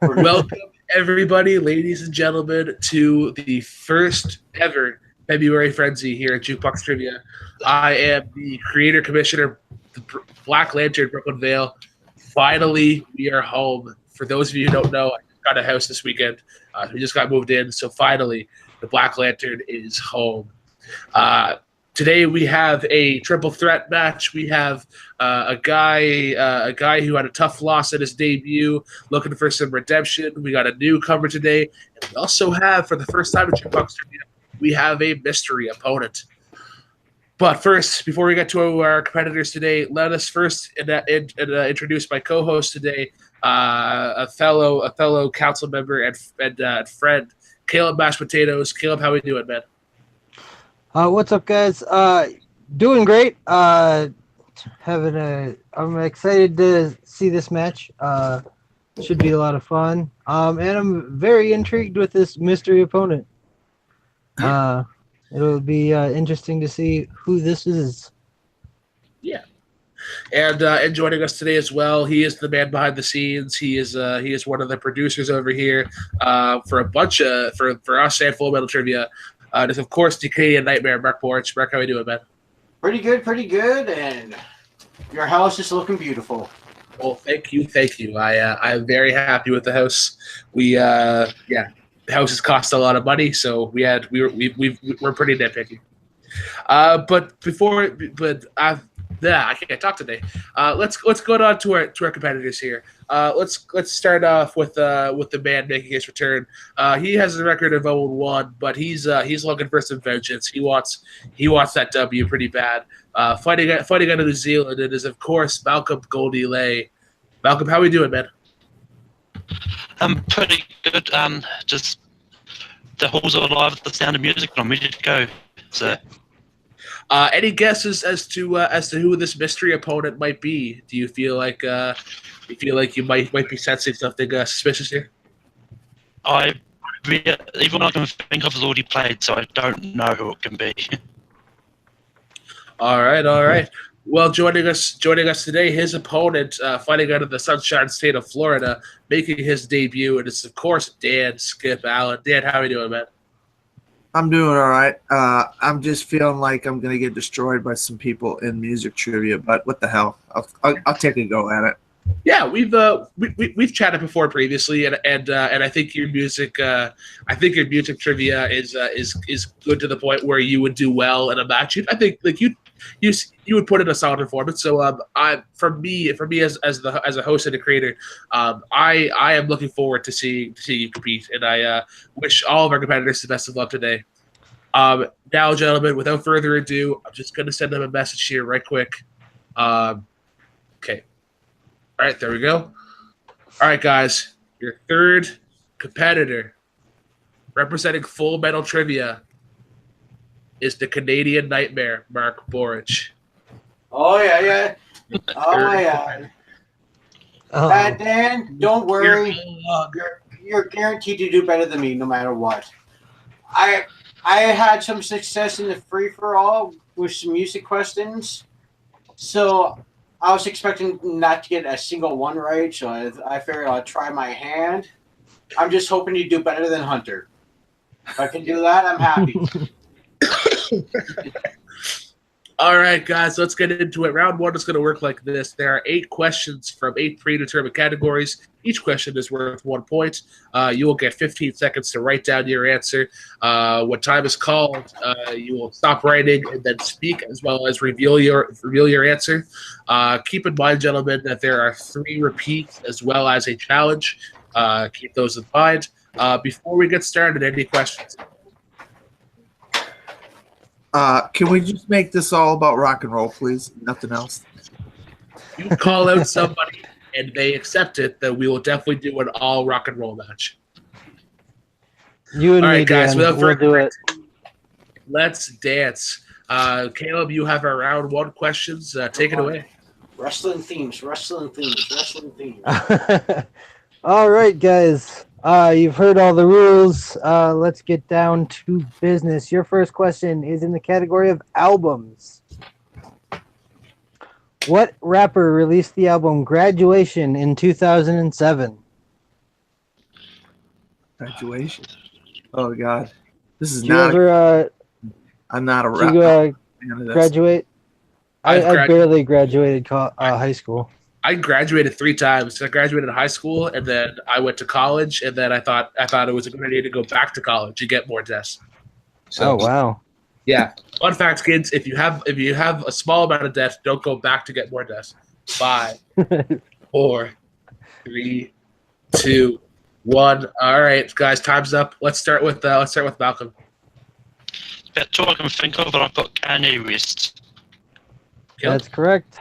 Welcome, everybody, ladies and gentlemen, to the first ever February Frenzy here at Jukebox Trivia. I am the creator commissioner, the Black Lantern, Brooklyn Vale. Finally, we are home. For those of you who don't know, I got a house this weekend. We just got moved in, so finally, the Black Lantern is home. Today we have a triple threat match. We have a guy who had a tough loss at his debut, looking for some redemption. We got a newcomer today, and we also have, for the first time in Jukebox Trivia, we have a mystery opponent. But first, before we get to our competitors today, let us first introduce my co-host today, a fellow council member and friend, Caleb Mashed Potatoes. Caleb, how we doing, man? What's up, guys? Doing great. I'm excited to see this match. Should be a lot of fun. And I'm very intrigued with this mystery opponent. It'll be interesting to see who this is. Yeah. And joining us today as well, he is the man behind the scenes. He is one of the producers over here for a bunch of for us and Full Metal Trivia. There's of course the Canadian Nightmare, Mark Borch. Mark, how are you doing, man? Pretty good, and your house is looking beautiful. Well, thank you. I'm very happy with the house. The houses cost a lot of money, so we're pretty nitpicky. I can't talk today. Let's go on to our competitors here. Let's start off with the man making his return. He has a record of 0-1, but he's looking for some vengeance. He wants that W pretty bad. Fighting out of New Zealand, it is of course Malcolm Goldie Lay. Malcolm, how are we doing, man? I'm pretty good. Just the halls are alive with the sound of music, and I'm ready to go. So. Any guesses as to who this mystery opponent might be? Do you feel like you might be sensing something suspicious here? Everyone I can think of has already played, so I don't know who it can be. All right. Well, joining us today, his opponent, fighting out of the Sunshine State of Florida, making his debut, and it's of course Dan Skip Allen. Dan, how are you doing, man? I'm doing all right. I'm just feeling like I'm gonna get destroyed by some people in music trivia, but what the hell? I'll take a go at it. Yeah, we've chatted before previously, and I think your music trivia is good to the point where you would do well in a match. I think like you would put in a solid performance. So for me as a host and a creator, I am looking forward to seeing you compete, and I wish all of our competitors the best of luck today. Now, gentlemen, without further ado, I'm just going to send them a message here right quick. Okay. All right, there we go. All right, guys, your third competitor representing Full Metal Trivia is the Canadian Nightmare, Mark Borch. Oh yeah. Dan, don't worry. You're guaranteed to do better than me, no matter what. I had some success in the free for all with some music questions, so I was expecting not to get a single one right. So I figured I'll try my hand. I'm just hoping you do better than Hunter. If I can do that, I'm happy. All right, guys, let's get into it. Round one is going to work like this. There are 8 questions from 8 predetermined categories. Each question is worth 1 point. You will get 15 seconds to write down your answer. When time is called, you will stop writing and then speak, as well as reveal your answer. Keep in mind, gentlemen, that there are 3 repeats as well as a challenge. Keep those in mind. Before we get started, any questions? Can we just make this all about rock and roll, please? Nothing else. You call out somebody and they accept it, then we will definitely do an all rock and roll match. You and all me, right, guys, Dan, we'll do it. Let's dance. Caleb, you have our round 1 questions. Take it away. Wrestling themes. All right, guys. You've heard all the rules. Let's get down to business. Your first question is in the category of albums. What rapper released the album Graduation in 2007? Graduation. Oh God, this is Did you not. ever I'm not a did you fan of this. graduate? I barely graduated high school. I graduated 3 times. I graduated high school, and then I went to college, and then I thought it was a good idea to go back to college and get more debt. So, Oh wow. yeah. Fun fact, kids: if you have a small amount of debt, don't go back to get more debt. 5, 4, 3, 2, 1. All right, guys, time's up. Let's start with Malcolm. That's all I can think of, but I put Kanye West. That's correct.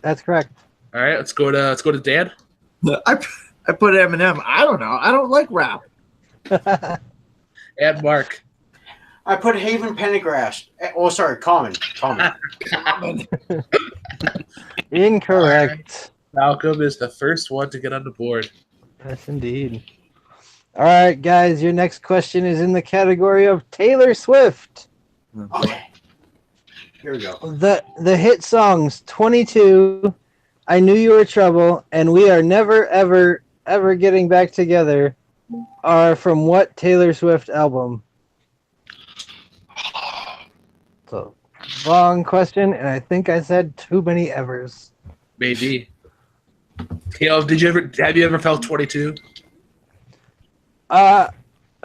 That's correct. All right, let's go to Dan. I put Eminem. I don't know. I don't like rap. And Mark. I put Haven Pendergrass. Oh, sorry, Common. Incorrect. Malcolm is the first one to get on the board. Yes, indeed. All right, guys, your next question is in the category of Taylor Swift. Okay. Here we go. The hit songs 22, I Knew You Were Trouble, and We Are Never, Ever, Ever Getting Back Together are from what Taylor Swift album? So, wrong question, and I think I said too many evers. Maybe. Caleb, have you ever felt 22? I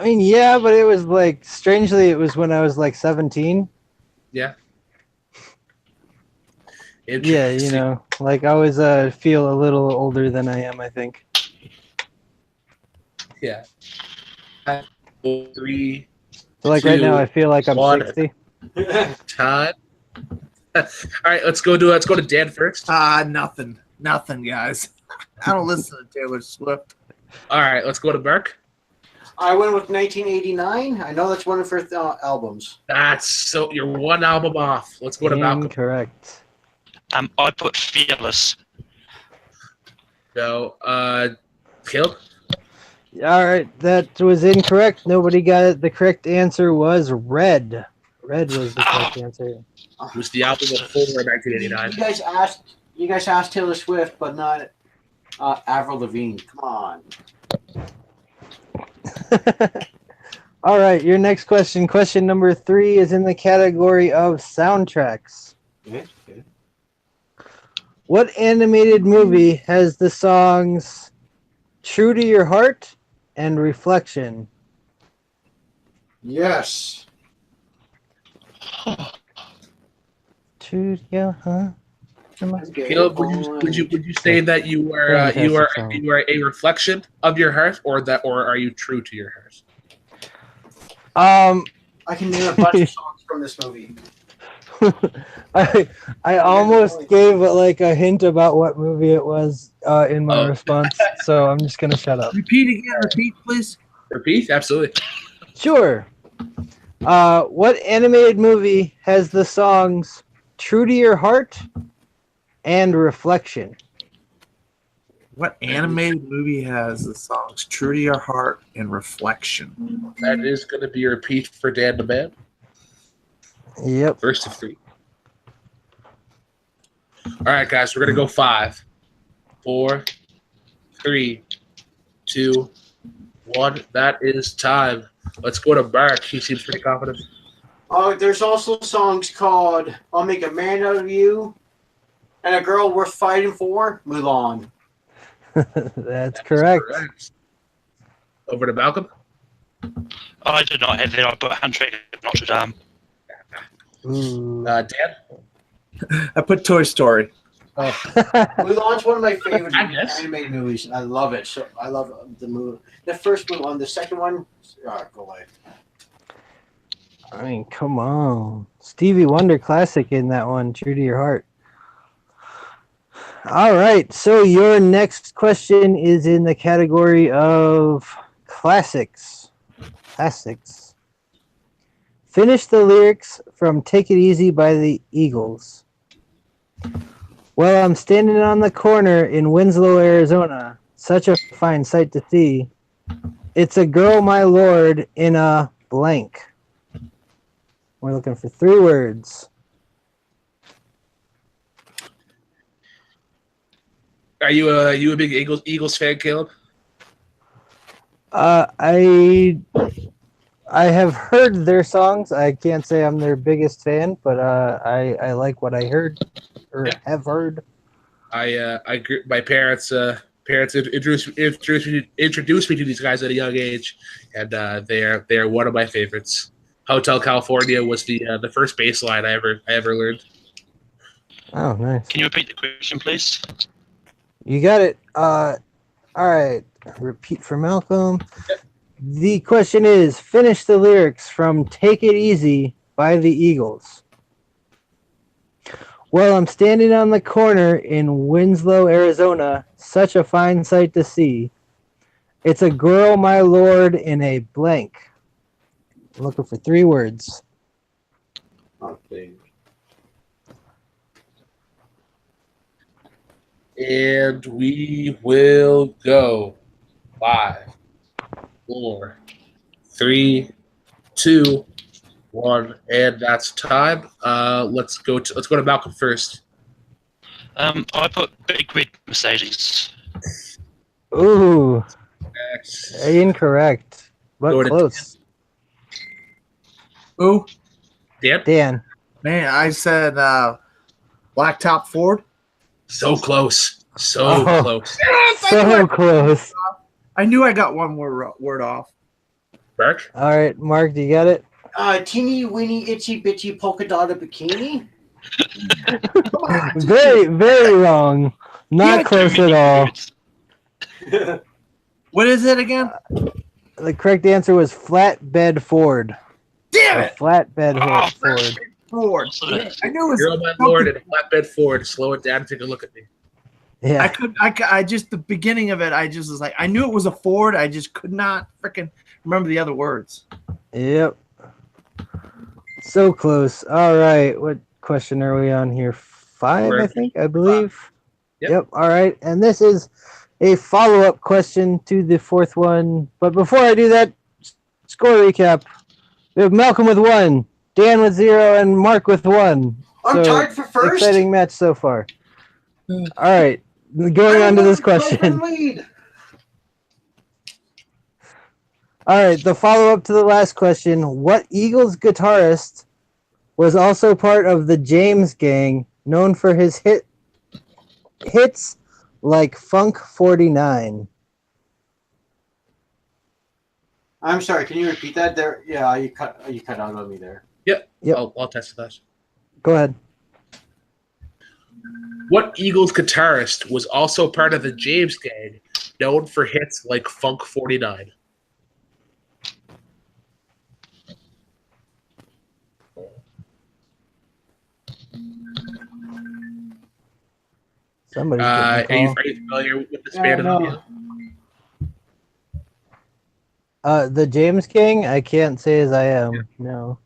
mean, yeah, but it was like, strangely, it was when I was like 17. Yeah. Yeah, you know, like I always feel a little older than I am, I think. Yeah. 3, So like 2, right now I feel like I'm 1. 60. Time. All right, let's go to Dan first. Nothing, guys. I don't listen to Taylor Swift. All right, let's go to Mark. I went with 1989. I know that's one of her albums. You're one album off. Let's go to Malcolm. Incorrect. I put Fearless. No, Caleb. All right, that was incorrect. Nobody got it. The correct answer was Red. Red was the correct answer. It was the album before 1989. You guys asked Taylor Swift, but not Avril Lavigne. Come on. All right, your next question. Question number 3 is in the category of soundtracks. Okay. What animated movie has the songs True to Your Heart and Reflection? Yes. True to Your Heart. Caleb, would you say that you are a reflection of your heart, or are you true to your heart? I can name a bunch of songs from this movie. I almost gave like a hint about what movie it was in my response, so I'm just gonna shut up. Repeat again. Repeat, please. Repeat, absolutely. Sure. What animated movie has the songs "True to Your Heart" and "Reflection"? What animated movie has the songs "True to Your Heart" and "Reflection"? That is going to be a repeat for Dan the Man. Yep. First of 3. All right, guys, we're going to go 5, 4, 3, 2, 1. That is time. Let's go to Mark. He seems pretty confident. There's also songs called "I'll Make a Man Out of You" and "A Girl Worth Fighting For." Mulan. That's correct. Over to Malcolm. I did not have it. I put Handshake of Notre Dame. Dan. I put Toy Story. Mulan's one of my favorite animated movies. I love it. So I love the movie. The first one, the second one, go away. I mean, come on. Stevie Wonder classic in that one, True to Your Heart. All right, so your next question is in the category of classics. Classics. Finish the lyrics from Take It Easy by the Eagles. Well, I'm standing on the corner in Winslow, Arizona. Such a fine sight to see. It's a girl, my lord, in a blank. We're looking for 3 words. Are you a big Eagles fan, Caleb? I have heard their songs. I can't say I'm their biggest fan, but I like what I heard or Yeah. have heard. My parents introduced me to these guys at a young age, and they are one of my favorites. Hotel California was the first bass line I ever learned. Oh, nice. Can you repeat the question, please? You got it. All right. Repeat for Malcolm. The question is: finish the lyrics from "Take It Easy" by the Eagles. Well, I'm standing on the corner in Winslow, Arizona. Such a fine sight to see. It's a girl, my lord, in a blank. I'm looking for 3 words. Okay. And we will go 5, 4, 3, 2, 1, and that's time. Let's go to Malcolm first. I put Big Red Mercedes. Ooh, incorrect, but Go to close. Ooh, Dan. Dan. man, I said Blacktop Ford. So close. So Oh. close. So close. I knew I got one more word off. Mark? All right, Mark, do you got it? Teeny weeny itsy bitsy polka dotted bikini. Come on. Very, very wrong. Not Yeah, close Too at many all. words. What is it again? The correct answer was flatbed Ford. Damn A it! flatbed Oh, Ford. Ford. So that- I knew it was Girl, my something. lord, and a flatbed Ford. Slow it down and take a look at me. Yeah. I just, the beginning of it, I just was like, I knew it was a Ford. I just could not freaking remember the other words. Yep. So close. All right. What question are we on here? 5, We're I think, I believe. Yep. All right. And this is a follow-up question to the 4th one. But before I do that, score recap. We have Malcolm with 1, Dan with 0, and Mark with 1. I'm tied for first. Exciting match so far. All right. Going on to this question. Lead. All right, the follow-up to the last question. What Eagles guitarist was also part of the James Gang, known for his hits like Funk 49? I'm sorry. Can you repeat that? There. Yeah, you cut out on me there. Yep. Yep. I'll test that. Go ahead. What Eagles guitarist was also part of the James Gang, known for hits like Funk 49? Somebody's Are getting you a call. familiar with this Yeah, band? no. The James Gang? I can't say as I am. No.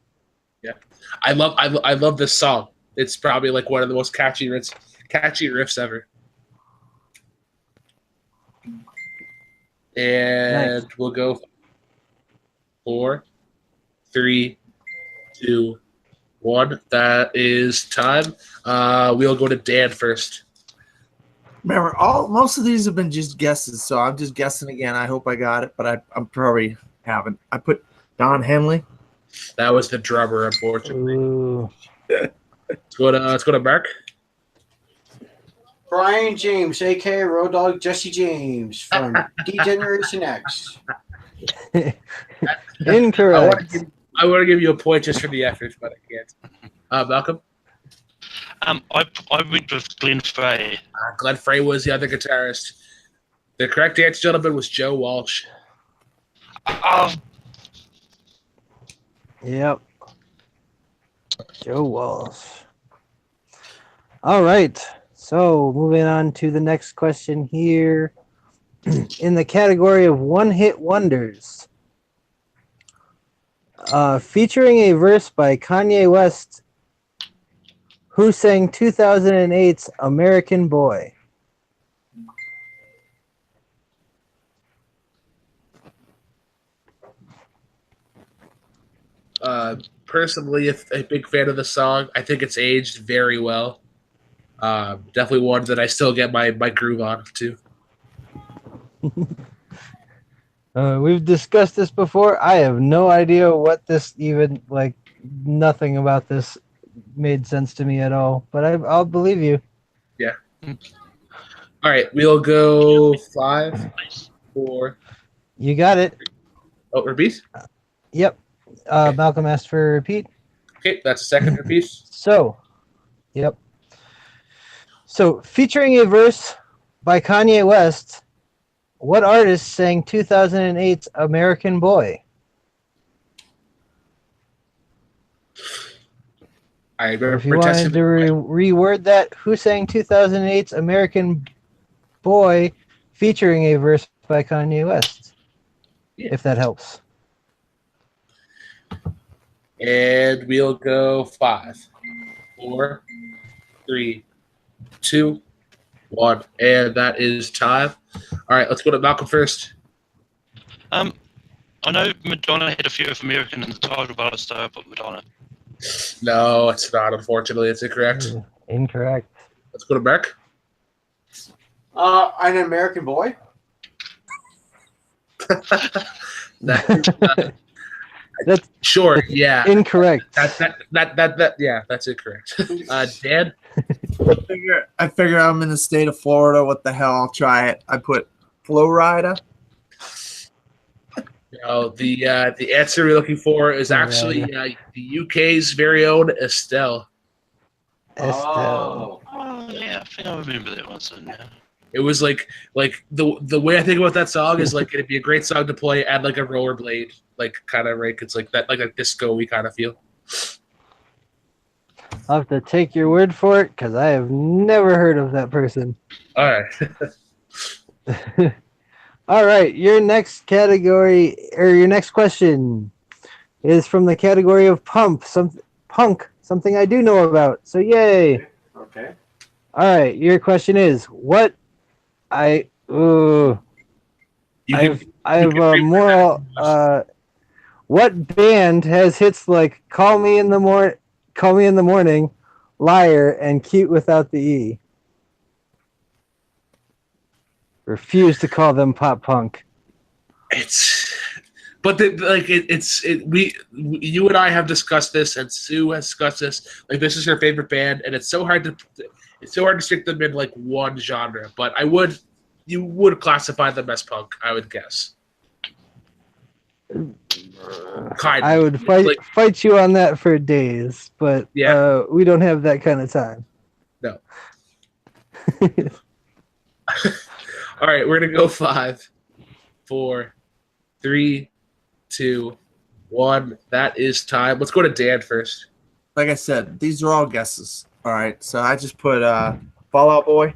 I love this song. It's probably like one of the most catchy riffs ever. And Nice. we'll go 4, 3, 2, 1. That is time. We'll go to Dan first. Remember, most of these have been just guesses, so I'm just guessing again. I hope I got it, but I'm probably haven't. I put Don Henley. That was the drummer, unfortunately. Ooh. Let's go to Mark. Brian James, aka Road Dog Jesse James from D-Generation X. Incorrect. I want to give you a point just for the effort, but I can't. Malcolm? I went with Glenn Frey. Glenn Frey was the other guitarist. The correct answer, gentlemen, was Joe Walsh. Oh, Yep. Joe Walsh. All right. So moving on to the next question here. In the category of one-hit wonders, featuring a verse by Kanye West, who sang 2008's American Boy. Personally, a big fan of the song. I think it's aged very well. Definitely one that I still get my groove on too. We've discussed this before. I have no idea what this even like. Nothing about this made sense to me at all. But I'll believe you. All right, we'll go 5, 4. You got it. Oh, repeat. Yep. Malcolm asked for a repeat. Okay, that's a second repeat. So, yep. So, featuring a verse by Kanye West, what artist sang 2008's American Boy? I Or remember if you wanted to reword that, who sang 2008's American Boy featuring a verse by Kanye West? Yeah. If that helps. And we'll go 5, 4, 3, 2, 1. And that is time. All right, let's go to Malcolm first. I know Madonna had a few of American in the title, but I still put Madonna. No, it's not. Unfortunately, it's incorrect. Incorrect. Let's go to Mark. An American Boy. That's Sure. Yeah. incorrect. Yeah, that's incorrect. Dan. I figure I'm in the state of Florida. What the hell? I'll try it. I put Flow Rider. No, the answer we're looking for is actually the UK's very own Estelle. Estelle. Oh, yeah, I think I remember that one. So, yeah. It was like the way I think about that song is like it'd be a great song to play at like a rollerblade, like kind of right. It's like that, like a disco-y kind of feel. I'll have to take your word for it because I have never heard of that person. All right. All right, your next category or your next question is from the category of punk, something I do know about. So yay! Okay. All right, your question is what I have a moral. What band has hits like "Call Me in the Morning," "Liar," and "Cute Without the E"? Refuse to call them pop punk. You and I have discussed this, and Sue has discussed this. Like, this is her favorite band, and it's so hard to stick them in like one genre. But you would classify them as punk, I would guess. Kind of. I would fight you on that for days, but we don't have that kind of time. No. All right, we're gonna go 5, 4, 3, 2, 1. That is time. Let's go to Dan first. Like I said, these are all guesses. All right, so I just put Fallout Boy.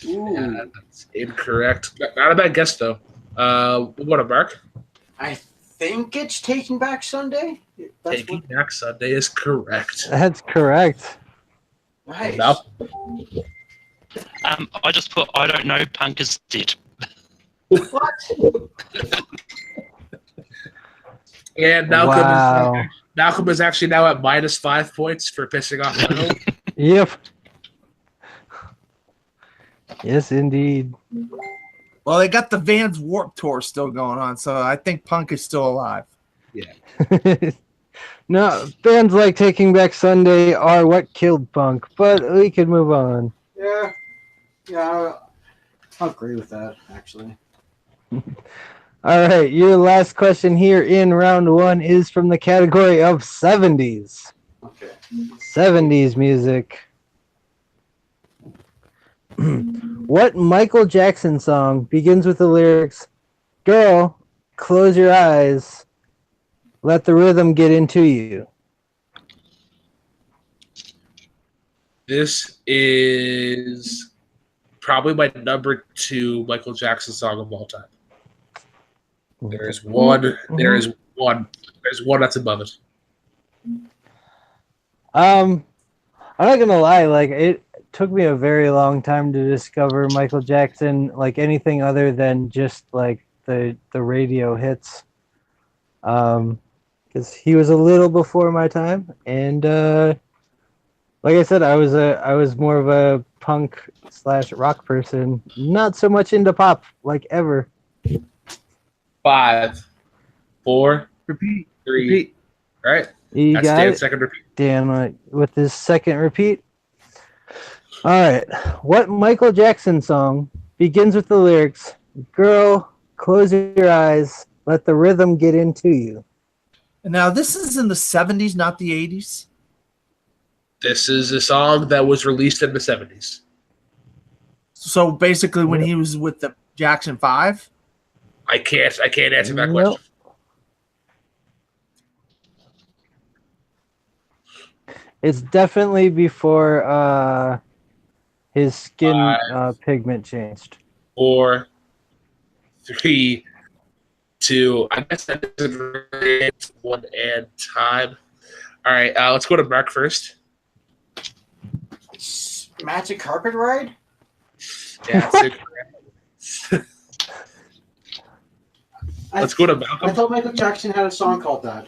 Yeah, that's incorrect. Not a bad guess though. What a Mark. I think it's Taking Back Sunday. Taking Back Sunday is correct. That's correct. Nice. I just put I don't know. Punk is dead. What? And Malcolm is actually now at -5 points for pissing off Leno. Yep. Yes, indeed. Well, they got the Vans Warped Tour still going on, so I think punk is still alive. Yeah. No, bands like Taking Back Sunday are what killed punk, but we could move on. Yeah, I'll agree with that, actually. All right, your last question here in round 1 is from the category of 70s. Okay. 70s music. What Michael Jackson song begins with the lyrics, "Girl, close your eyes, let the rhythm get into you"? This is probably my number 2 Michael Jackson song of all time. There's one. There's one that's above it. I'm not gonna lie. Like, it took me a very long time to discover Michael Jackson, like anything other than just like the radio hits. Because he was a little before my time, and like I said, I was more of a punk / rock person, not so much into pop, like ever. 5, 4, Repeat. 3. Repeat. All right. You That's got Dan's it? second repeat. Dan with his second repeat. All right. What Michael Jackson song begins with the lyrics, "Girl, close your eyes, let the rhythm get into you"? Now this is in the 70s, not the 80s. This is a song that was released in the 70s. So basically, when Yep. he was with the Jackson 5. I can't answer that Nope. question. It's definitely before his skin 5, pigment changed. 4, 3, 2. I guess that doesn't really one and time. All right, let's go to Mark first. It's Magic Carpet Ride? Yeah, that's incorrect. Let's go to I Malcolm. thought Michael Jackson had a song called that.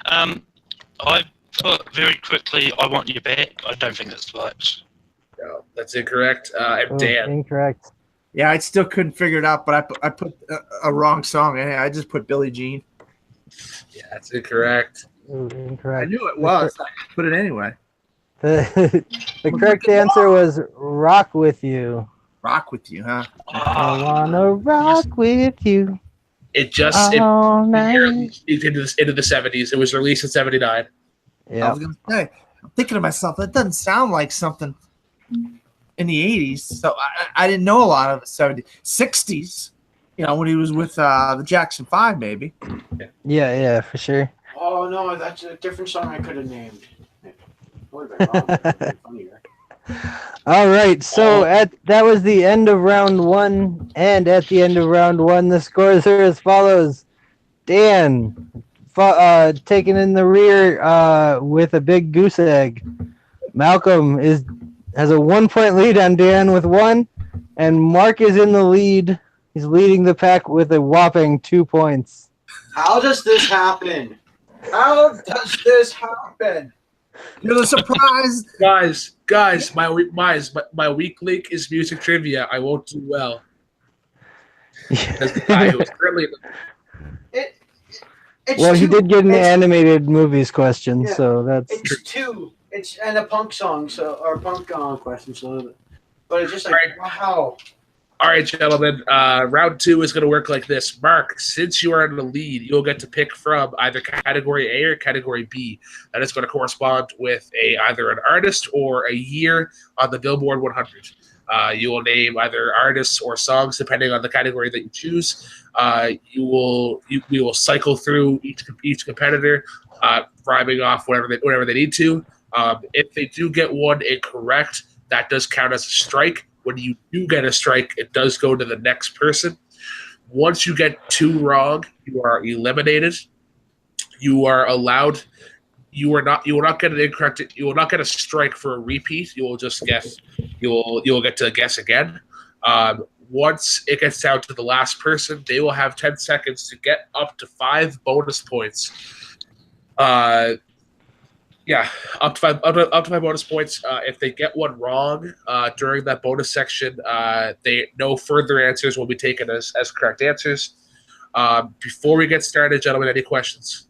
I put very quickly, I want you back. I don't think that's right. No, that's incorrect. And Oh, Dan. incorrect. Yeah, I still couldn't figure it out, but I put a wrong song. I just put Billie Jean. Yeah, that's incorrect. Ooh, incorrect. I knew it was. I put it anyway. The correct answer was "Rock with You." Rock with you, huh? I wanna rock with you It just all night. into the 70s. It was released in 79. I Yeah. was gonna say. I'm thinking to myself, that doesn't sound like something in the 80s. So I didn't know a lot of the 70s, 60s. You know, when he was with the Jackson 5, maybe. Yeah, for sure. Oh no, that's a different song I could have named. Would have been wrong. It would have been funnier. All right, so that was the end of round one, and at the end of round one, the scores are as follows: Dan, taking in the rear with a big goose egg. Malcolm has a 1 point lead on Dan with 1, and Mark is in the lead. He's leading the pack with a whopping 2 points. How does this happen? How does this happen? You're the surprise. Guys, my weak link is music trivia. I won't do well. As the guy who is currently It's Well, he two. did get an It's- animated movies question, Yeah. so that's It's 2. It's and a punk song, or punk question. So, but it's just like wow. All right, gentlemen. Round 2 is going to work like this. Mark, since you are in the lead, you'll get to pick from either category A or category B. That is going to correspond with either an artist or a year on the Billboard 100. You will name either artists or songs depending on the category that you choose. We will cycle through each competitor, rhyming off whatever they need to. If they do get one incorrect, that does count as a strike. When you do get a strike, it does go to the next person. Once you get 2 wrong, you are eliminated. You are allowed. You will not get an incorrect. You will not get a strike for a repeat. You will just guess. You will get to guess again. Once it gets down to the last person, they will have 10 seconds to get up to 5 bonus points. Up to five bonus points. If they get one wrong during that bonus section, no further answers will be taken as correct answers. Before we get started, gentlemen, any questions?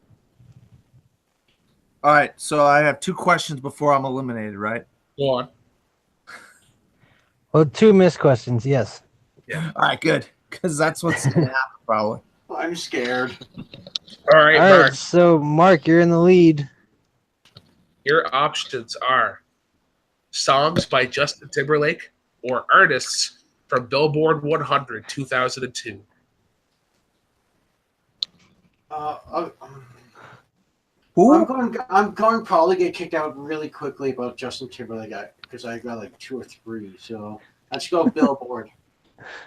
All right, so I have 2 questions before I'm eliminated, right? Go on. well, 2 missed questions. Yes. All right, good, because that's what's going to happen probably. I'm scared. All right, All Mark. right, so Mark, you're in the lead. Your options are songs by Justin Timberlake or artists from Billboard 100 2002. Who? I'm going to probably get kicked out really quickly about Justin Timberlake because I got like 2 or 3. So let's go Billboard.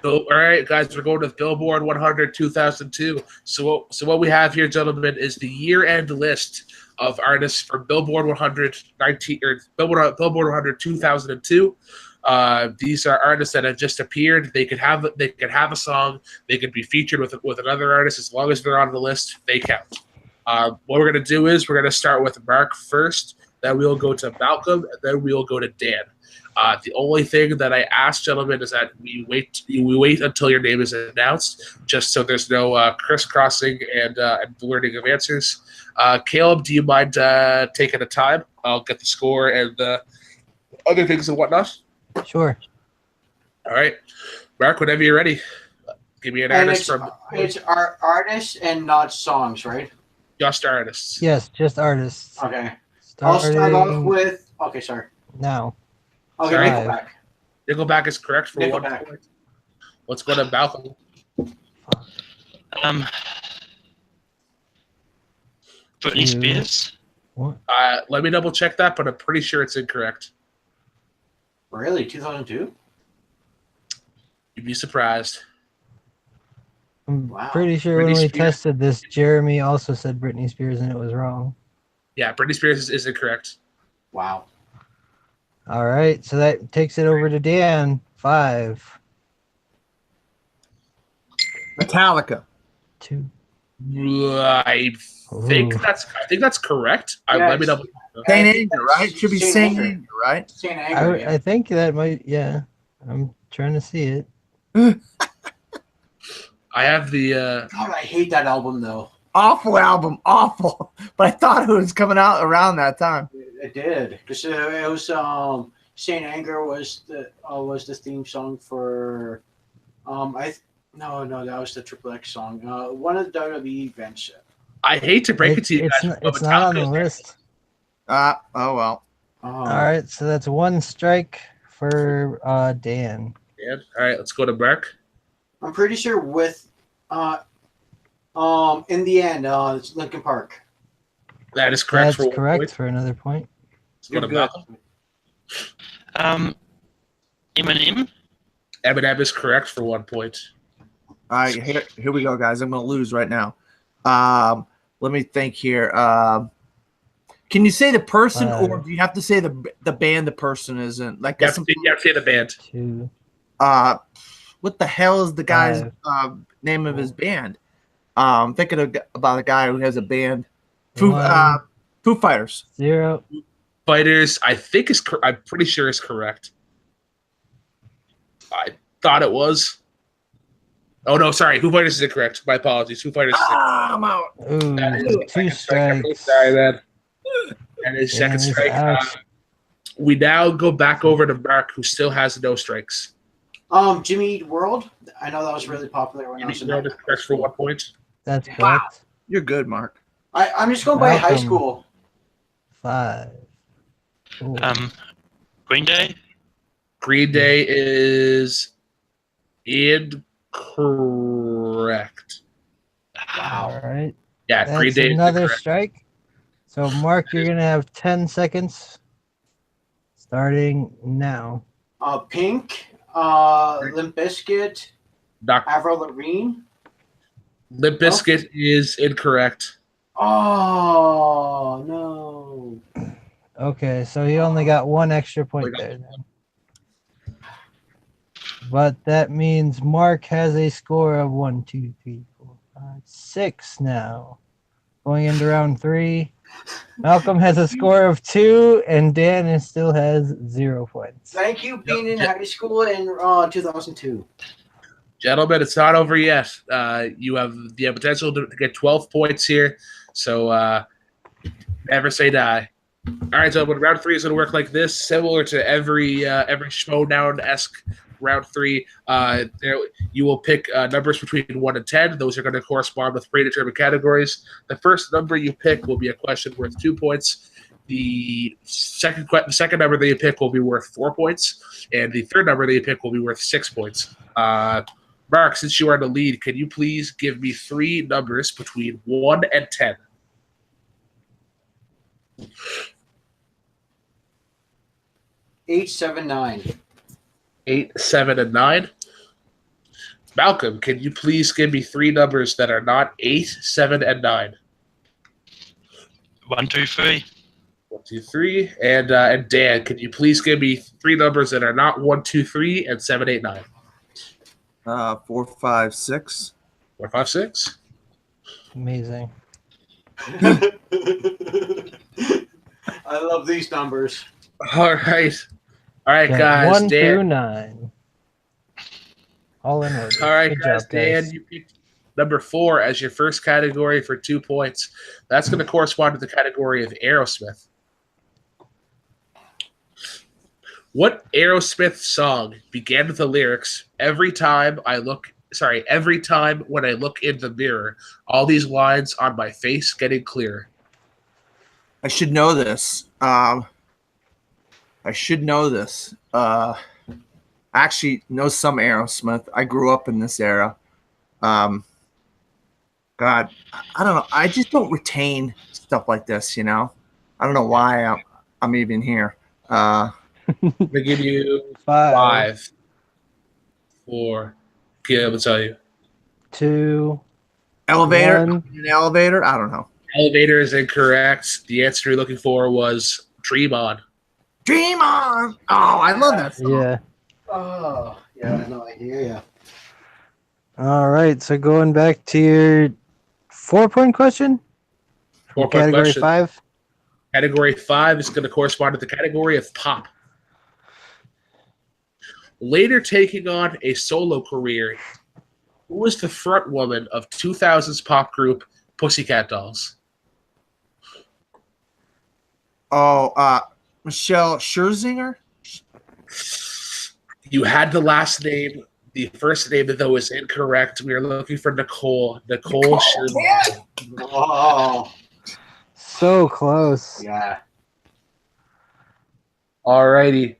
So, all right, guys, we're going with Billboard 100 2002. So what we have here, gentlemen, is the year-end list of artists from Billboard 100 Billboard 100 2002. These are artists that have just appeared. They could have a song. They could be featured with another artist. As long as they're on the list, they count. What we're going to do is we're going to start with Mark first. Then we'll go to Malcolm, and then we'll go to Dan. The only thing that I ask, gentlemen, is that we wait until your name is announced, just so there's no crisscrossing and blurting of answers. Caleb, do you mind taking the time? I'll get the score and other things and whatnot. Sure. All right, Mark, whenever you're ready, give me an And artist it's our artists and not songs, right? just artists. Yes, just artists. Okay. I'll start off with. Okay, sorry. now. Okay, Sorry? Nickelback. Nickelback is correct for Nickelback. 1 point. Let's go to Malcolm. Britney Spears. What? Let me double check that, but I'm pretty sure it's incorrect. Really, 2002? You'd be surprised. I'm Wow. pretty sure Britney when we Spears. tested this, Jeremy also said Britney Spears and it was wrong. Yeah, Britney Spears is incorrect. Wow. All right, so that takes it over to Dan. 5, Metallica. 2. I think Ooh. that's correct. Let me Yes. double. Saint Anger, right? It should be Saint Saint Anger. Anger, right? Saint Anger. Yeah. I think that might, yeah. I'm trying to see it. I have the. God, I hate that album though. Awful album, awful. But I thought it was coming out around that time. It did because it was Saint Anger was the theme song for no that was the Triple X song. One of the WWE events. I hate to break it to you It's, guys. not, but it's not on the Metallica's list. Oh well. All right, so that's 1 strike for Dan. Yeah. All right, let's go to Mark. I'm pretty sure with in the end it's Linkin Park. That is correct. That's for correct 1 point. for another point. Let's go to You're Malcolm. Eminem. Eminem is correct for 1 point. All right, here we go, guys. I'm gonna lose right now. Let me think here. Can you say the person, or do you have to say the band the person is in? Like, You have to say the band. 2. what the hell is the guy's 5. name of his band? I'm thinking about a guy who has a band. Foo 1. Fighters. 0. Fighters, I think I'm pretty sure is correct. I thought it was. Oh no, sorry. Foo Fighters is incorrect. My apologies. Foo Fighters is incorrect. I'm out. Ooh, That is 2 strikes. Sorry, man. That is second Yeah, he's strike. out. We now go back over to Mark, who still has no strikes. Jimmy Eat World. I know that was really popular when I was in You know, correct for 1 point. That's Wow. correct. You're good, Mark. I'm just going by high Malcolm. school. 5. Ooh. Green Day. Green Day is incorrect. All right. Yeah, That's Green Day is another incorrect. strike. So, Mark, you're going to have 10 seconds starting now. Pink. Limp Bizkit. Doc, Avril Lavigne. Limp Bizkit is incorrect. Oh no! Okay, so you only got 1 extra point there then. But that means Mark has a score of 1, 2, 3, 4, 5, 6 now. Going into round 3. Malcolm has a score of 2, and Dan still has 0 points. Thank you, being in high school in 2002. Gentlemen, it's not over yet. You have the potential to get 12 points here, so never say die. All right, gentlemen, round 3 is going to work like this, similar to every Showdown-esque round 3. You will pick numbers between 1 and 10. Those are going to correspond with predetermined categories. The first number you pick will be a question worth 2 points. The second number that you pick will be worth 4 points, and the third number that you pick will be worth 6 points. Mark, since you are in the lead, can you please give me 3 numbers between 1 and 10? Eight, 7, 9. 8, 7, and 9. Malcolm, can you please give me 3 numbers that are not 8, 7, and 9? 1, 2, 3. 1, 2, 3. And Dan, can you please give me 3 numbers that are not 1, 2, 3, and 7, 8, 9? 4, 5, 6. 4, 5, 6. Amazing. I love these numbers. All right. All right, Got guys. 1 through Dan. 9. All in order. All right, Good guys. job, Dan, guys. you picked number 4 as your first category for 2 points. That's going to correspond to the category of Aerosmith. What Aerosmith song began with the lyrics, every time when I look in the mirror, all these lines on my face getting clearer? I should know this. I should know this. I actually know some Aerosmith. I grew up in this era. God, I don't know. I just don't retain stuff like this, you know? I don't know why I'm even here. I'm going to give you 5, 5, 4. Okay, I'm going to tell you. 2, Elevator? 1. An elevator? I don't know. Elevator is incorrect. The answer you're looking for was Dream On. Dream on! Oh, I love that song. Yeah. Oh, yeah, no, I hear you. All right. So going back to your 4-point question. 4-point Category question. 5. Category 5 is going to correspond to the category of pop. Later taking on a solo career, who was the front woman of 2000s pop group Pussycat Dolls? Oh, Michelle Scherzinger? You had the last name. The first name, though, was incorrect. We are looking for Nicole. Nicole Scherzinger. Oh, So close. yeah. Alrighty.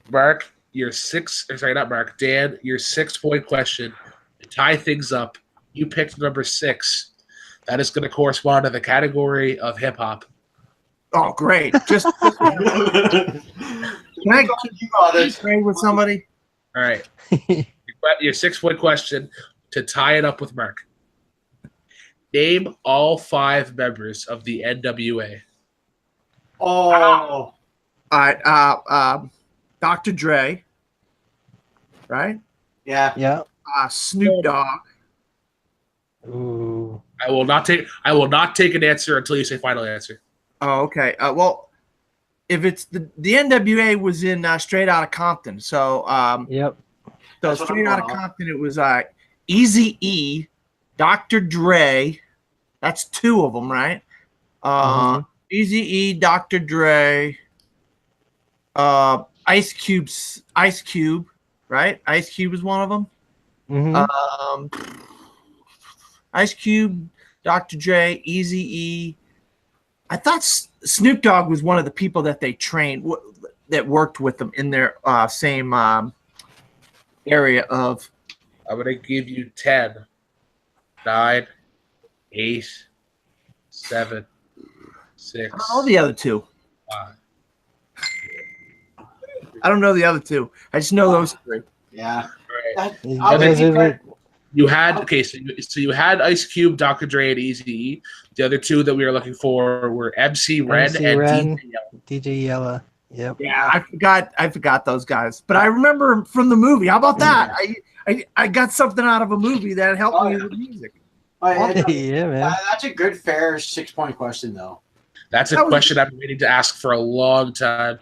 Mark, Dan, your 6-point question. To tie things up, you picked number 6. That is going to correspond to the category of hip hop. Oh, great. Just can I trade with somebody? All right. Your 6-point question to tie it up with Mark. Name all 5 members of the NWA. Oh, All right. Dr. Dre, right? yeah. Yeah. Snoop Dogg. Ooh. I will not take an answer until you say final answer. Oh, okay. Well, if it's the NWA was in Straight Outta Compton, so Yep. That's what Straight I'm Outta going on. Compton, it was Eazy-E, Dr. Dre. That's 2 of them, right? Eazy-E, Dr. Dre, Ice Cube, right? Ice Cube is one of them. Ice Cube, Dr. Dre, Eazy-E. I thought Snoop Dogg was one of the people that they trained, that worked with them in their same area of. I'm going to give you 10, 9, 8, 7, 6. I don't know the other 2. 5. I don't know the other 2. I just know those 3. Yeah. Right. You You had so you had Ice Cube, Dr. Dre, and Eazy-E. The other 2 that we were looking for were MC Ren MC and Ren. DJ Yella. DJ Yella. Yep. Yeah, I forgot those guys, but I remember from the movie. How about that? I got something out of a movie that helped me with music. Yeah, man. That's a good, fair 6-point question, though. That's a question I've been waiting to ask for a long time.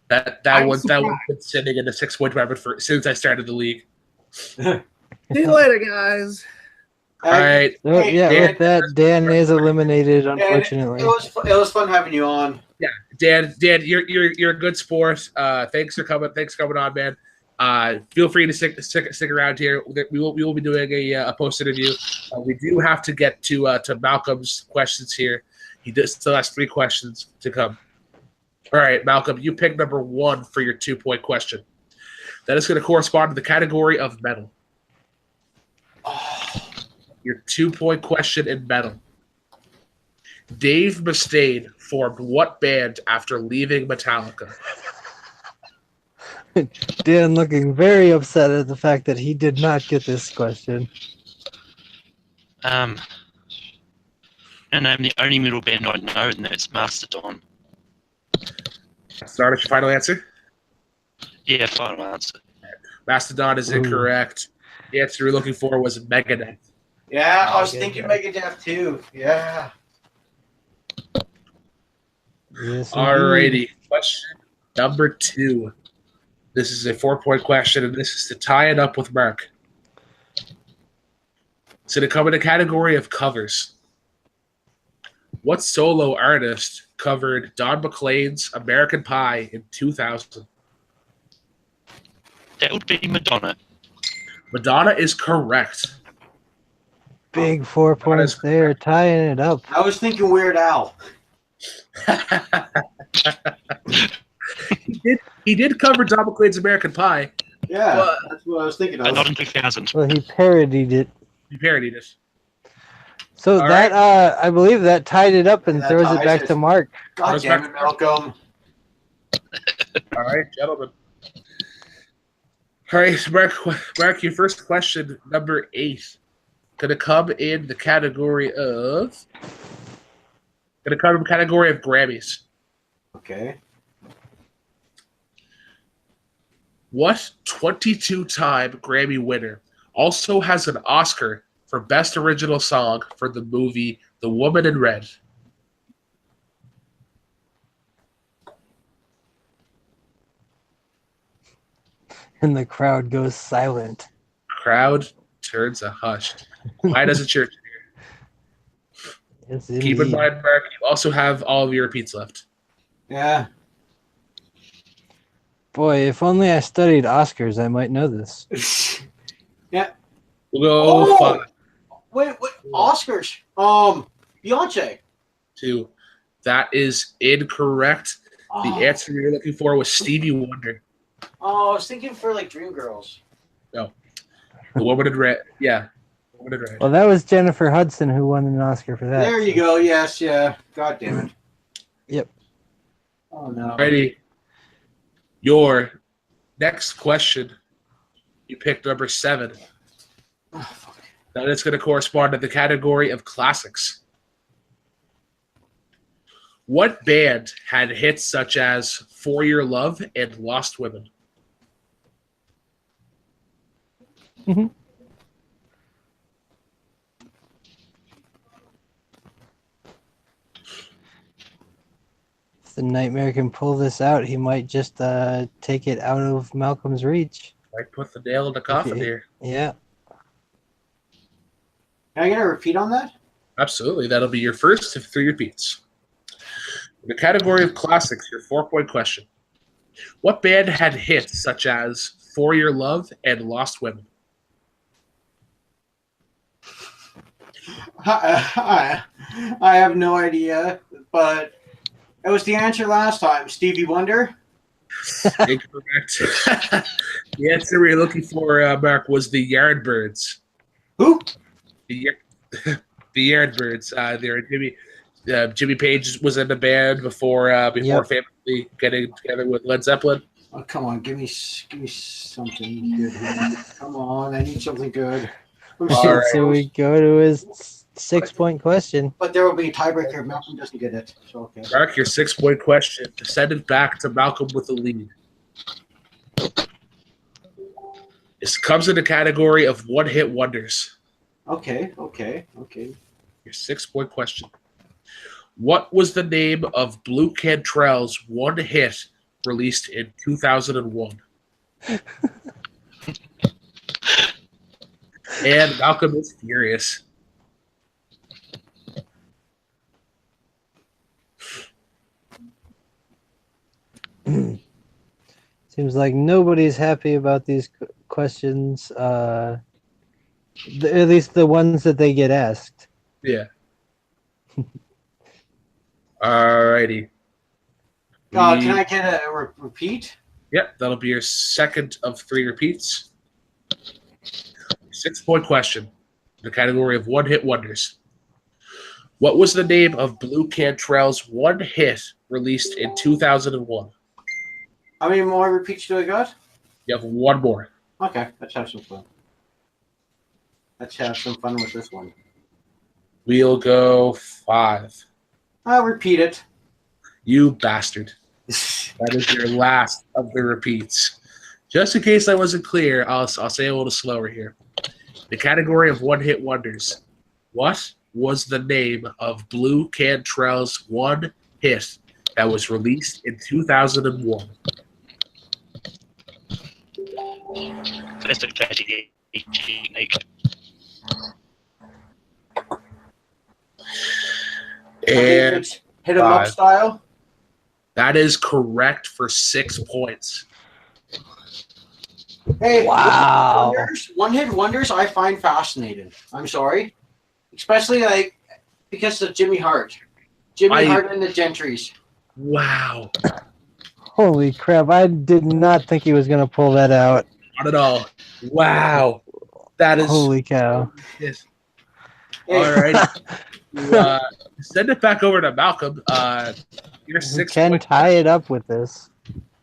That one's been sitting in the 6-point bracket since I started the league. See you later, guys. All right. So, yeah, Dan, with that, Dan is eliminated, unfortunately. It was fun having you on. Yeah, Dan, you're a good sport. Thanks for coming on, man. Feel free to stick around here. We will be doing a post interview. We do have to get to Malcolm's questions here. He still has 3 questions to come. All right, Malcolm, you pick number 1 for your 2-point question. That is going to correspond to the category of metal. Your 2-point question in metal. Dave Mustaine formed what band after leaving Metallica? Dan looking very upset at the fact that he did not get this question. And I'm the only metal band I know, and that's Mastodon. Start at your final answer. Yeah, final answer. Mastodon is incorrect. The answer you were looking for was Megadeth. Yeah, I was thinking Megadeth too. Yeah. Yes, Alrighty. Question Number 2. This is a 4-point question, and this is to tie it up with Mark. It's going to come in the category of covers. What solo artist covered Don McLean's American Pie in 2000? That would be Madonna. Madonna is correct. Big 4 points there, tying it up. I was thinking Weird Al. He did cover Don McLean's American Pie. Yeah, Well, that's what I was thinking But of. not in 2000. Well, he parodied it. He parodied it. So All that I believe that tied it up and That throws it ties back it. to Mark. God Goes damn back it, to- Malcolm. All right, gentlemen. All right, Mark, your first question, number 8, going to come in the category of Grammys. Okay. What 22-time Grammy winner also has an Oscar for Best Original Song for the movie The Woman in Red? And the crowd goes silent. Crowd turns a hush. Quiet as a church. Yes, Keep in indeed. mind, Mark, you also have all of your repeats left. Yeah. Boy, if only I studied Oscars, I might know this. We'll go Oh! 5, Wait, Oscars. Beyonce. 2. That is incorrect. The Oh, answer you're looking for was Stevie Wonder. I was thinking for like Dreamgirls. The Woman in Red. Yeah. The Woman in Red. Well, that was Jennifer Hudson who won an Oscar for that. There you go. Yes, yeah. God damn it. Yep. Oh no. Alrighty. Your next question, you picked number 7. Oh, fuck. That is going to correspond to the category of classics. What band had hits such as For Your Love and Lost Women? If the Nightmare can pull this out, he might just take it out of Malcolm's reach. I put the nail in the coffin Okay. here. Yeah. Can I get a repeat on that? Absolutely. That'll be your first of 3 repeats. In the category of classics, your 4-point question. What band had hits such as For Your Love and Lost Women? I have no idea, but it was the answer last time. Stevie Wonder. Incorrect. The answer we were looking for, Mark, was the Yardbirds. Who? The Yardbirds. Jimmy Page was in the band before Yep. famously getting together with Led Zeppelin. Oh, come on, give me something good here. Come on, I need something good. I'm All sorry. right. So we go to his 6-point question. But there will be a tiebreaker if Malcolm doesn't get it. So okay. Mark, your 6-point question. To send it back to Malcolm with the lead. This comes in the category of one-hit wonders. Okay. Your 6-point question. What was the name of Blue Cantrell's one hit released in 2001? And Malcolm is furious. Seems like nobody's happy about these questions. At least the ones that they get asked. Yeah. Alrighty. Can I get a repeat? Yep, that'll be your second of 3 repeats. 6-point question. The category of one-hit wonders. What was the name of Blue Cantrell's one hit released in 2001? How many more repeats do I got? You have one more. Okay, let's have some fun. Let's have some fun with this one. We'll go 5. I'll repeat it. You bastard. That is your last of the repeats. Just in case I wasn't clear, I'll say a little slower here. The category of one-hit wonders. What was the name of Blue Cantrell's one hit that was released in 2001? Classic tragedy technique. And Hit 'em up five. style. That is correct for 6 points. Hey, Wow. one-hit wonders I find fascinating. I'm sorry. Especially like because of Jimmy Hart. Jimmy Hart and the Gentrys. Wow. Holy crap! I did not think he was gonna pull that out. Not at all. Wow. That is. Holy cow! Yes. Hey, All right. Send it back over to Malcolm. You're We 6 can points. tie it up with this.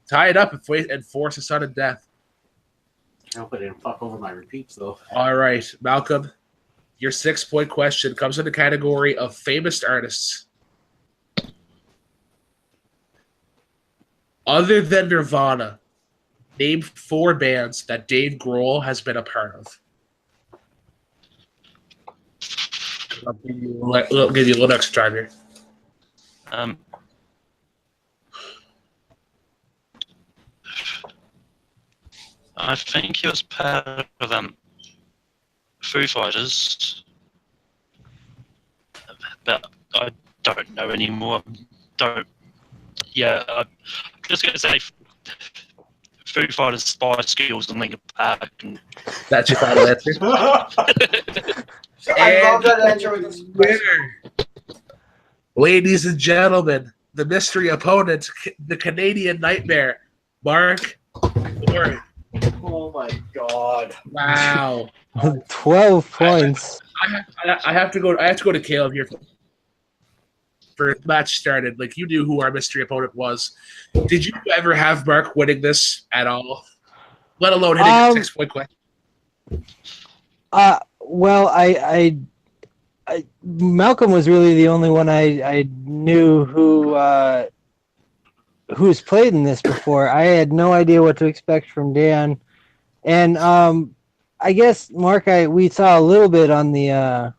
Tie it up and force a sudden death. I hope I didn't fuck over my repeats though. All right, Malcolm. Your 6-point question comes in the category of famous artists. Other than Nirvana, name 4 bands that Dave Grohl has been a part of. I'll give you a little extra time here. I think he was part of Foo Fighters, but I don't know anymore. I'm just going to say Foo Fighters, Spice Girls, and Linkin Park. And That's your final answer. I love that answer with this winner. Ladies and gentlemen, the mystery opponent, the Canadian Nightmare, Mark Warren. Oh my god! Wow. 12 points. I have to go. I have to go to Caleb here. For the match started, like you knew who our mystery opponent was. Did you ever have Mark winning this at all? Let alone hitting a 6-point question. Well, I Malcolm was really the only one I knew who's played in this before. I had no idea what to expect from Dan, and I guess Mark, we saw a little bit on the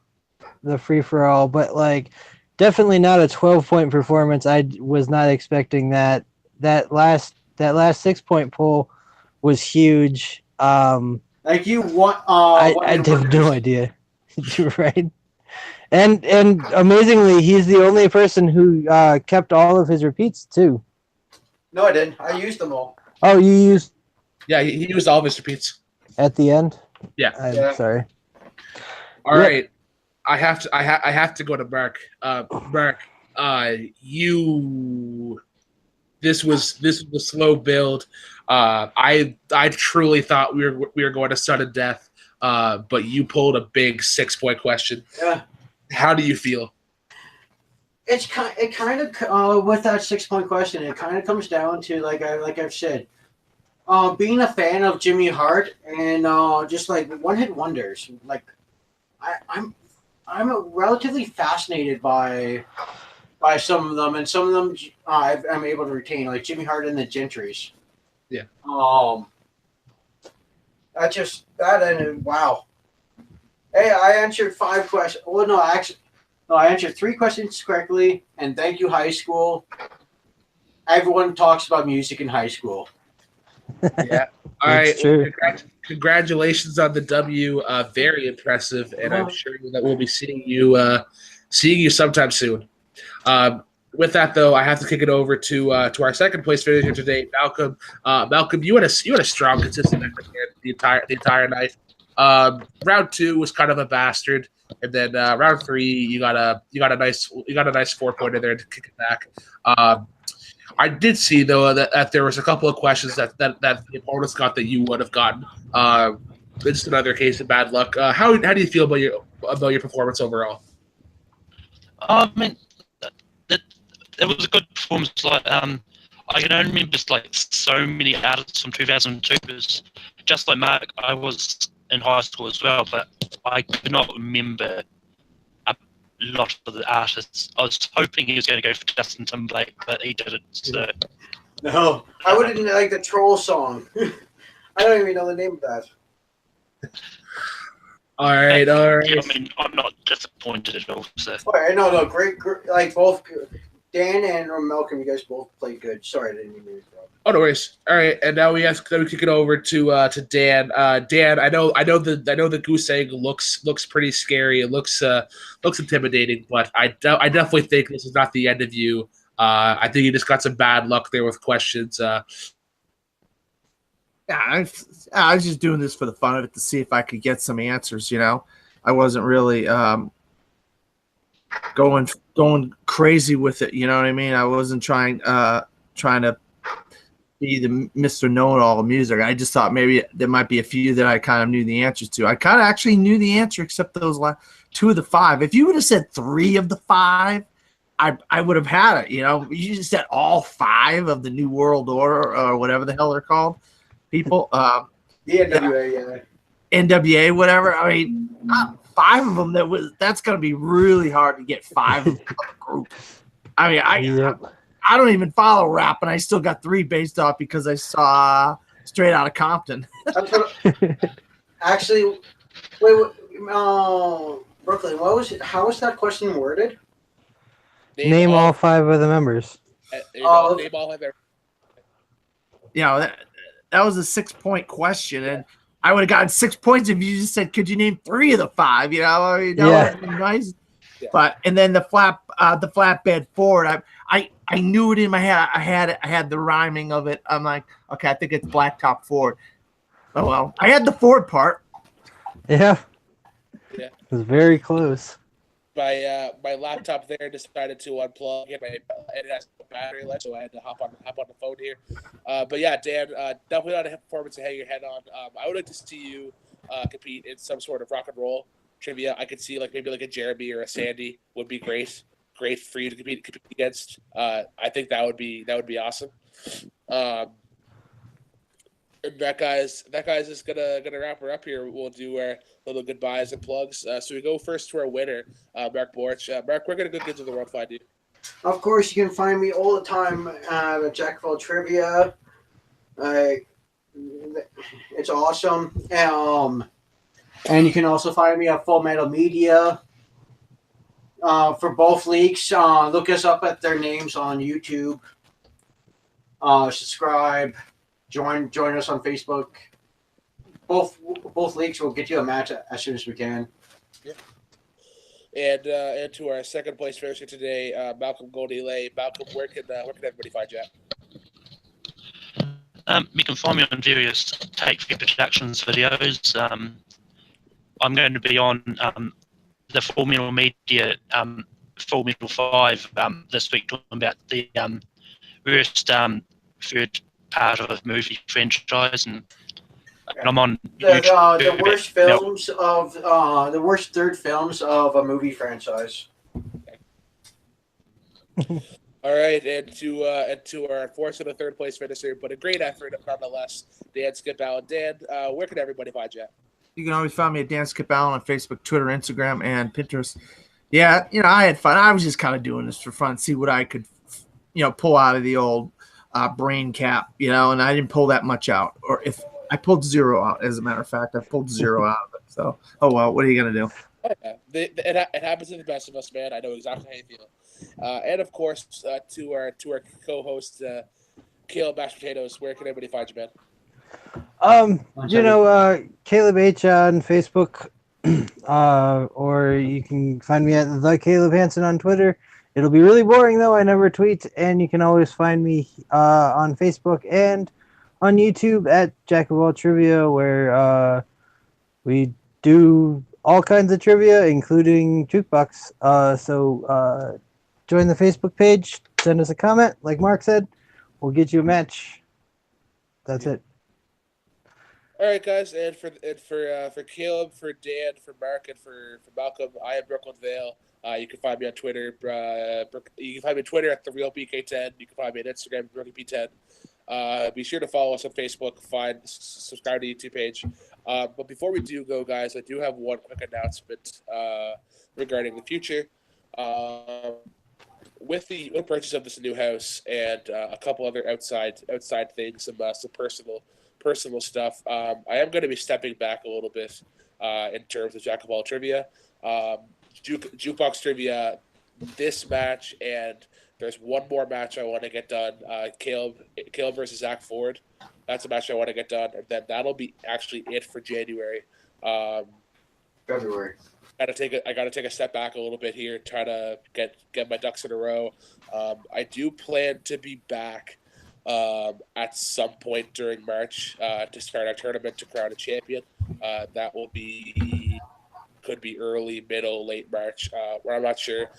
free for all, but like definitely not a 12-point performance. I was not expecting that. That last 6-point pull was huge. Like you want? I have no idea. You're right. And amazingly, he's the only person who kept all of his repeats too. No, I didn't. I used them all. Oh, you used Yeah, he used all of his repeats. at the end? Yeah. I'm sorry. All Yep. right. I have to go to Mark. Mark, this was a slow build. I truly thought we were going to sudden death. But you pulled a big 6-point question. Yeah. How do you feel? It kind of with that 6-point question, it kind of comes down to like I've said, being a fan of Jimmy Hart and just like one-hit wonders. Like I'm relatively fascinated by some of them, and some of them I'm able to retain, like Jimmy Hart and the Gentrys. Yeah. That ended. Wow. Hey, I answered 5 questions. Well, no, actually, no, I answered 3 questions correctly. And thank you, high school. Everyone talks about music in high school. Yeah. All right. That's true. Congratulations on the W. Very impressive, and I'm sure that we'll be seeing you sometime soon. With that, though, I have to kick it over to our second place finisher today, Malcolm. Malcolm, you had a strong, consistent effort here the entire night. Round 2 was kind of a bastard, and then round 3 you got a nice 4-pointer there to kick it back. I did see though that there was a couple of questions that the opponents got that you would have gotten. It's another case of bad luck. How do you feel about your performance overall? I mean, it was a good performance. Like, I can only remember just like so many artists from 2002. Because just like Mark, I was in high school as well, but I could not remember a lot of the artists. I was hoping he was going to go for Justin Timberlake, but he didn't. So. No, I wouldn't like the Troll song. I don't even know the name of that. All right. Yeah, I mean, I'm not disappointed at all. So. No, great, like both Dan and Malcolm, you guys both played good. Sorry, I didn't mean to interrupt. Oh, no worries. All right, and now we kick it over to Dan. Dan, I know the goose egg looks pretty scary. It looks intimidating, but I definitely think this is not the end of you. I think you just got some bad luck there with questions. Yeah, I was just doing this for the fun of it to see if I could get some answers. I wasn't really going crazy with it. You know what I mean? I wasn't trying to be the Mr. Know-It-All of music. I just thought maybe there might be a few that I kind of knew the answers to. I kind of actually knew the answer except those last 2 of the 5. If you would have said 3 of the 5, I would have had it. You just said all 5 of the New World Order or whatever the hell they're called. People, The NWA, yeah. NWA, whatever. I mean, 5 of them. That's going to be really hard to get 5 of the group. I mean, I don't even follow rap, and I still got 3 based off because I saw Straight Outta Compton. Actually, wait, Brooklyn, how was that question worded? Name all 5 of the members. Name all 5. That was a 6-point question, and I would have gotten 6 points if you just said, "Could you name 3 of the 5?" I mean, that would have been nice. Yeah. But and then the flatbed Ford, I knew it in my head. I had the rhyming of it. I'm like, okay, I think it's Blacktop Ford. Oh well, I had the Ford part. Yeah. It was very close. My laptop there decided to unplug, and it has no battery left, so I had to hop on the phone here. But yeah, Dan, definitely not a performance to hang your head on. I would like to see you compete in some sort of rock and roll trivia. I could see maybe a Jeremy or a Sandy would be great for you to compete against. I think that would be awesome. And that guy's just gonna wrap her up here. We'll do our little goodbyes and plugs. So we go first to our winner, Mark Borch. Mark, we're gonna go get to the world find you. Of course, you can find me all the time at Jack of All Trivia. It's awesome. And you can also find me at Full Metal Media. For both leagues, look us up at their names on YouTube. Subscribe. Join us on Facebook. Both leagues will get you a match as soon as we can. Yeah. And to our second place finisher today, Malcolm Goldie-Lay. Malcolm, where can everybody find you at? You can find me on various Take 3 Productions videos. I'm going to be on the Full Metal Media Full Metal 5 this week, talking about the worst third part of a movie franchise, and I'm on the worst films of the worst third films of a movie franchise. All right, and to our unfortunate third place finisher, but a great effort nonetheless, Dan Skip Allen. Dan, where can everybody find you at? You can always find me at Dan Skip Allen on Facebook, Twitter, Instagram, and Pinterest. Yeah, I had fun. I was just kind of doing this for fun, see what I could, pull out of the old brain cap, and I didn't pull that much out. Or if I pulled 0 out, as a matter of fact, I pulled 0 out of it. So, oh well, what are you gonna do? It happens to the best of us, man. I know exactly how you feel. And of course, to our co-host, Caleb Mashed Potatoes. Where can everybody find you, man? Caleb H on Facebook, or you can find me at the Caleb Hansen on Twitter. It'll be really boring though. I never tweet, and you can always find me on Facebook and on YouTube at Jack of All Trivia, where we do all kinds of trivia, including Jukebox. So join the Facebook page, send us a comment, like Mark said, we'll get you a match. That's it. All right, guys, and for Caleb, for Dan, for Mark, and for Malcolm, I am Brooklyn Vale. You can find me on Twitter. You can find me on Twitter at TheRealBK10. You can find me on Instagram, BrookieP10. Be sure to follow us on Facebook. Subscribe to the YouTube page. But before we do go, guys, I do have one quick announcement regarding the future. With the purchase of this new house and a couple other outside things, some personal stuff, I am going to be stepping back a little bit in terms of Jack of All Trivia. Jukebox Trivia, this match and There's one more match I want to get done. Caleb versus Zach Ford. That's a match I want to get done, and then that'll be actually it for January. February. I got to take a step back a little bit here, try to get my ducks in a row. I do plan to be back at some point during March to start our tournament to crown a champion. That will could be early, middle, late March. Where I'm not sure.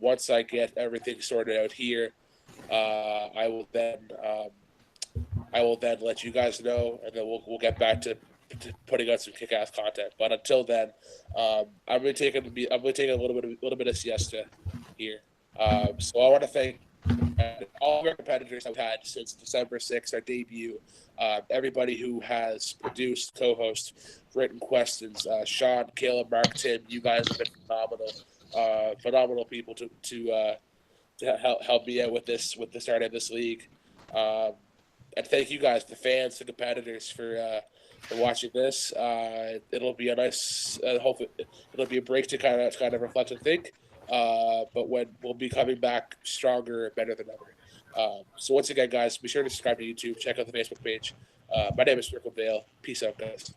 Once I get everything sorted out here, I will then let you guys know, and then we'll get back to putting out some kick-ass content. But until then, I'm gonna take a little bit of siesta here. So I want to thank all of our competitors I've had since December 6th, our debut. Everybody who has produced, co-host, written questions. Sean, Caleb, Mark, Tim, you guys have been phenomenal people to help me out with the start of this league. And thank you guys, the fans, the competitors, for watching this. It'll be a nice, hopefully, it'll be a break to kind of reflect and think. But when we'll be coming back stronger and better than ever. So once again, guys, be sure to subscribe to YouTube. Check out the Facebook page. My name is Rickle Vale. Peace out, guys.